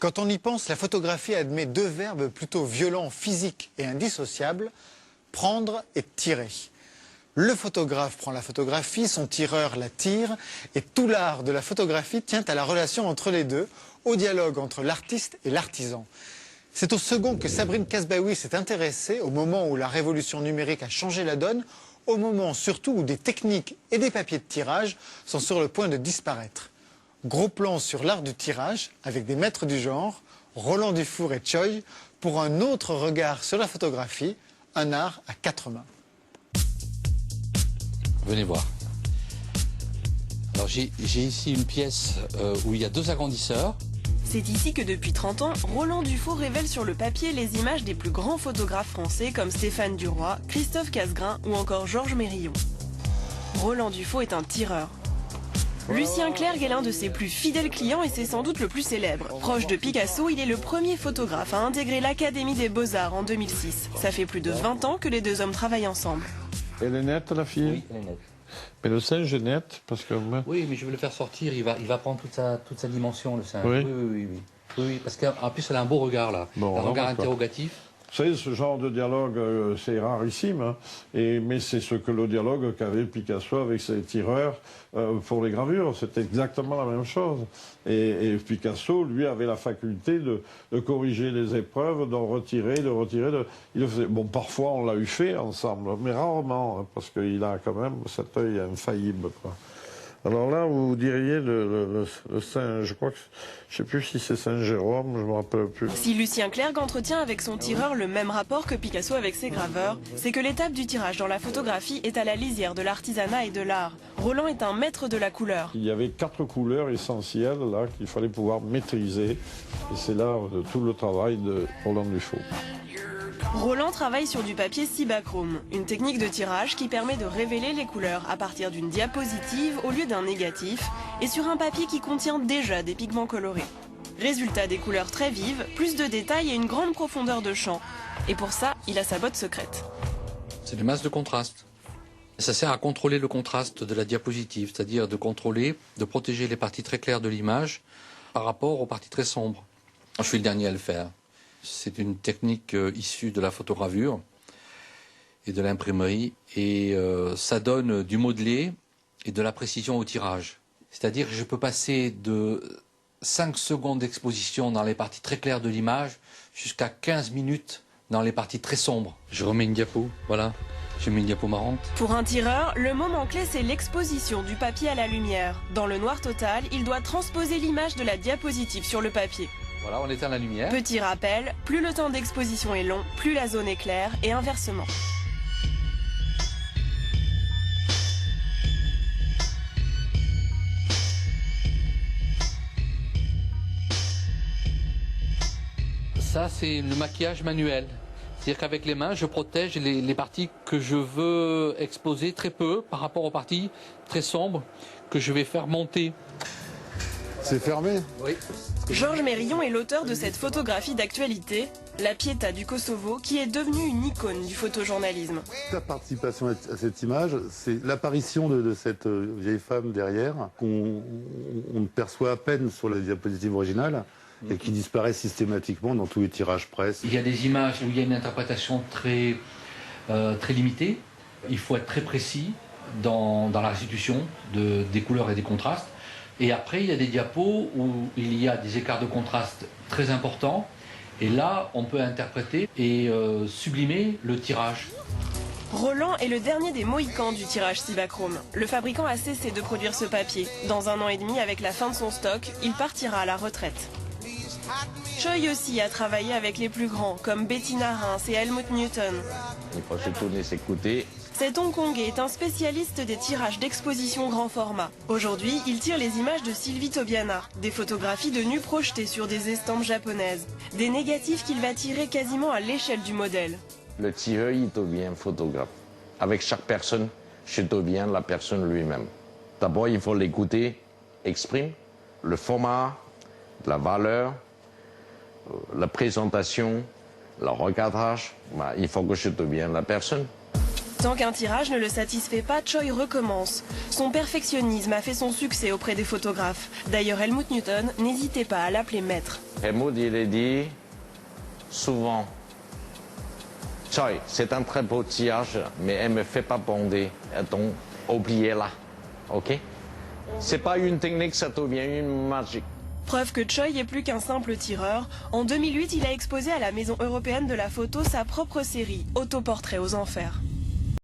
Quand on y pense, la photographie admet deux verbes plutôt violents, physiques et indissociables, prendre et tirer. Le photographe prend la photographie, son tireur la tire, et tout l'art de la photographie tient à la relation entre les deux, au dialogue entre l'artiste et l'artisan. C'est au second que Sabrine Kasbaoui s'est intéressée au moment où la révolution numérique a changé la donne, au moment surtout où des techniques et des papiers de tirage sont sur le point de disparaître. Gros plan sur l'art du tirage avec des maîtres du genre, Roland Dufour et Choi, pour un autre regard sur la photographie, un art à quatre mains. Venez voir. Alors j'ai ici une pièce où il y a deux agrandisseurs. C'est ici que depuis 30 ans, Roland Dufour révèle sur le papier les images des plus grands photographes français comme Stéphane Duroy, Christophe Casgrain ou encore Georges Mérillon. Roland Dufour est un tireur. Lucien Clergue est l'un de ses plus fidèles clients et c'est sans doute le plus célèbre. Proche de Picasso, il est le premier photographe à intégrer l'Académie des Beaux-Arts en 2006. Ça fait plus de 20 ans que les deux hommes travaillent ensemble. Elle est nette, la fille? Oui, elle est nette. Mais le singe est net, parce que... Oui, mais je vais le faire sortir, il va prendre toute sa dimension, le singe. Oui. Oui, parce qu'en plus, elle a un beau regard, là. Bon, un regard d'accord. interrogatif. Vous savez, ce genre de dialogue, c'est rarissime, hein, mais c'est ce que le dialogue qu'avait Picasso avec ses tireurs pour les gravures. C'était exactement la même chose. Et Picasso, lui, avait la faculté de corriger les épreuves, d'en retirer, Il le faisait. Bon, parfois, on l'a eu fait ensemble, mais rarement, hein, parce qu'il a quand même cet œil infaillible, quoi. Alors là, vous diriez le Saint, je crois que, je ne sais plus si c'est Saint-Jérôme, je ne me rappelle plus. Si Lucien Clergue entretient avec son tireur le même rapport que Picasso avec ses graveurs, c'est que l'étape du tirage dans la photographie est à la lisière de l'artisanat et de l'art. Roland est un maître de la couleur. Il y avait 4 couleurs essentielles là qu'il fallait pouvoir maîtriser. Et c'est là tout le travail de Roland Dufour. Roland travaille sur du papier cibachrome, une technique de tirage qui permet de révéler les couleurs à partir d'une diapositive au lieu d'un négatif et sur un papier qui contient déjà des pigments colorés. Résultat, des couleurs très vives, plus de détails et une grande profondeur de champ. Et pour ça, il a sa botte secrète. C'est des masses de contraste. Ça sert à contrôler le contraste de la diapositive, c'est-à-dire de contrôler, de protéger les parties très claires de l'image par rapport aux parties très sombres. Je suis le dernier à le faire. C'est une technique issue de la photogravure et de l'imprimerie et ça donne du modelé et de la précision au tirage. C'est-à-dire que je peux passer de 5 secondes d'exposition dans les parties très claires de l'image jusqu'à 15 minutes dans les parties très sombres. Je remets une diapo, voilà, j'ai mis une diapo marrante. Pour un tireur, le moment clé c'est l'exposition du papier à la lumière. Dans le noir total, il doit transposer l'image de la diapositive sur le papier. Voilà, on éteint la lumière. Petit rappel, plus le temps d'exposition est long, plus la zone est claire et inversement. Ça, c'est le maquillage manuel. C'est-à-dire qu'avec les mains, je protège les parties que je veux exposer très peu par rapport aux parties très sombres que je vais faire monter. C'est fermé? Oui. Georges Mérillon est l'auteur de cette photographie d'actualité, La Pietà du Kosovo, qui est devenue une icône du photojournalisme. Ta participation à cette image, c'est l'apparition de cette vieille femme derrière, qu'on ne perçoit à peine sur la diapositive originale, et qui disparaît systématiquement dans tous les tirages presse. Il y a des images où il y a une interprétation très limitée. Il faut être très précis dans la restitution des couleurs et des contrastes. Et après, il y a des diapos où il y a des écarts de contraste très importants. Et là, on peut interpréter et sublimer le tirage. Roland est le dernier des Mohicans du tirage cibachrome. Le fabricant a cessé de produire ce papier. Dans 1 an et demi, avec la fin de son stock, il partira à la retraite. Choi aussi a travaillé avec les plus grands, comme Bettina Reims et Helmut Newton. Il faut se tourner, s'écouter. Cet Hongkongais est un spécialiste des tirages d'exposition grand format. Aujourd'hui, il tire les images de Sylvie Tobiana, des photographies de nus projetées sur des estampes japonaises, des négatifs qu'il va tirer quasiment à l'échelle du modèle. Le tireur, il devient photographe. Avec chaque personne, je deviens la personne lui-même. D'abord, il faut l'écouter, exprime le format, la valeur, la présentation, le recadrage. Il faut que je devienne la personne. Tant qu'un tirage ne le satisfait pas, Choi recommence. Son perfectionnisme a fait son succès auprès des photographes. D'ailleurs, Helmut Newton n'hésitait pas à l'appeler maître. Helmut, il a dit souvent, Choi, c'est un très beau tirage, mais elle ne me fait pas bander. Donc, oubliez-la. OK? C'est pas une technique, ça devient une magie. Preuve que Choi est plus qu'un simple tireur. En 2008, il a exposé à la Maison européenne de la photo sa propre série, Autoportrait aux enfers.